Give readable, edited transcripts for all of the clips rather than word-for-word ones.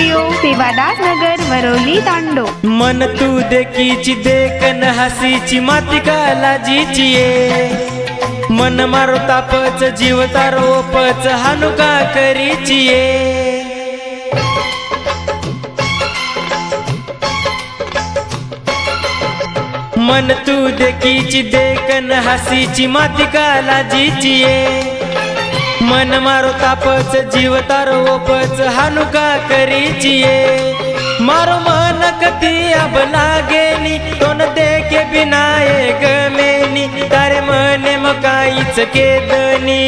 Studio Sevadas नगर Varolii तांडो। मन तू देखीची देखन हसीची माती कालाजीची ये मन मारो तापच जीव तारो ओपच हानुका करीची ये मन तू देखीची देखन हसीची माती कालाजीची ये मन मारो तापच जीव तारो ओपच हानुका करीची ये मारो मन कती अब लागेनी तोन देखे बिनाए गमेनी तारे मने मकाईच केदनी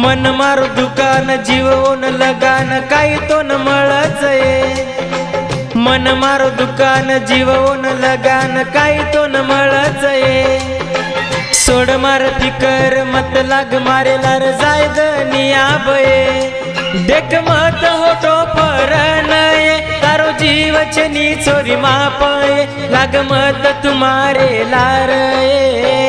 मन मारो दुकान जीवन लगान काही तो न मळच ये मन मारो दुकान जीवन लगान काही तो न मळच ये सोड मार फिकर मत लाग मारे लार जाय दनिया बये देख मत होटो परनये तारो जीव छनी छोरी मापये लाग मत तुम्हारे लार ये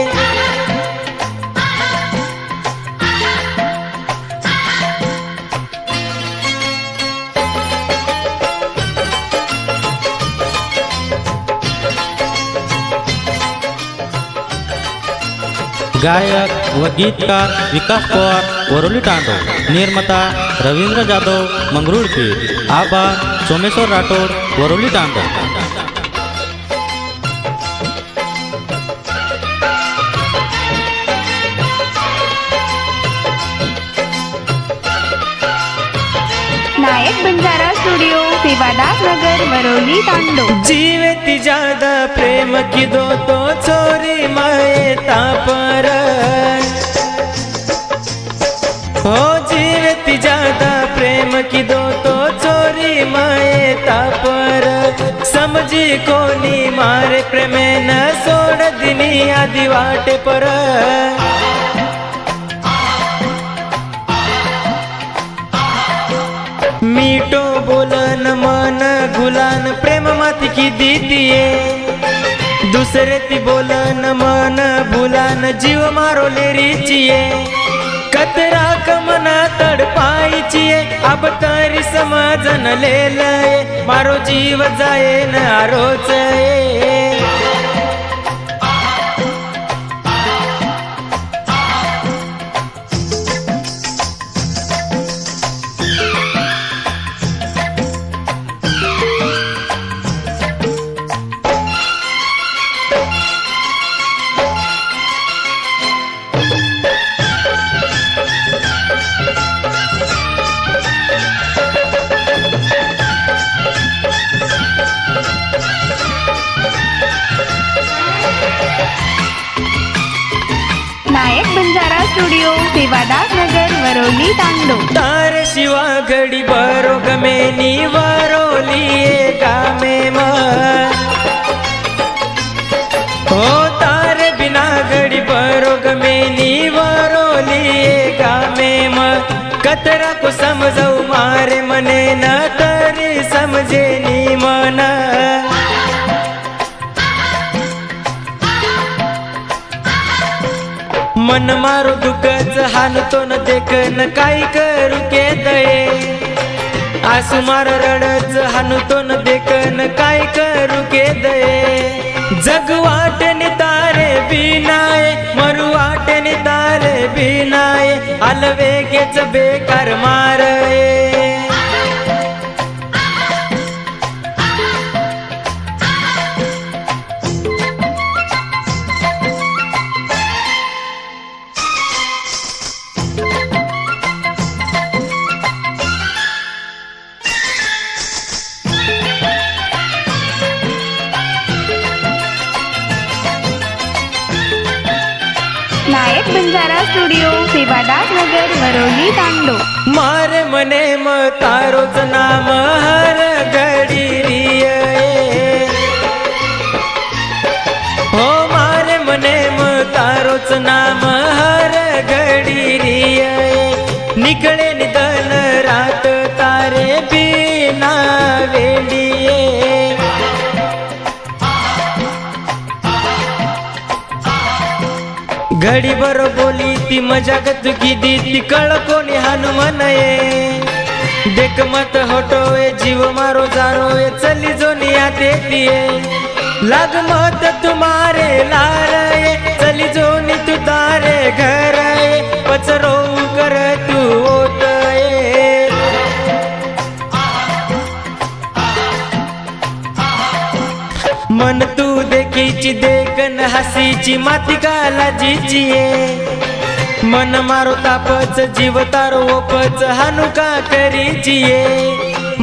गायक व गीतकार विकास पवार वरोली तांडो। निर्माता रवींद्र जाधव मंगरुळपीर। आभार सोमेश्वर राठोड वरोली तांडो। नायक बंजारा स्टुडिओ सेवादास नगर वरोली तांडो। जीवे ती ज्यादा प्रेम की दो तो छोरी माए तापर हो जीवे ती ज्यादा प्रेम की दो तो छोरी माए तापर समझी कोणी मारे प्रेमे न सोड दिनी आदि वाटे पर मीठो बोलन मन गुलान प्रेम माती की दीतिये दुसरे ती बोलन मन भुलान जीव मारो लेरीचिये कतरा कमना तडपाईचिये अब तरी समजन लेलये मारो जीव जाये न आरोचये नायक बंजारा स्टुडिओ सेवादास नगर वरोली तांडो। तार शिवा घडी बरो गमेनी वरोली गामे म हो तार बिना घडी बरो गमेनी वरोली गामे म कतरा को समजाऊ मारे मने न तरी समजे नी मन मन मारो दुखच हानतो न देखन काही करू के दये आसू मार रडच हानतो न देखन काही करू के दये जग वाटनी तारे बिनाये मरू वाटनी तारे बिनाये अलवेगेच बेकार मारये नायक बंजारा स्टुडिओ सेवादास नगर वरोली तांडो। मारे मने म तारोच नाम हर घडी रिये हो मारे मने म तारोच नाम हर घडी रिये निकळे निधन रात तारे बिना वेंडिये घडी भर बोली ती मजागत की दी कळ कोणी हनुमान ये देख मत होटोए जीव मारो जारोए चली जोनी आते दिए लाग मत तुम्हारे लारे चली जोनी तू तारे घर पचरो कर तू ओतये मन तू देखीची देखन हसीची माती कालाजीची ये मन मारो तापच जीव तारो ओपच हानु का करीची ये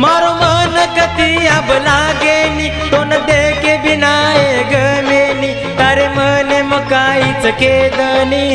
मारो मन कती अब लागेनी तो न देखे बिनाए गमेनी तारे मने मकाईच केदनी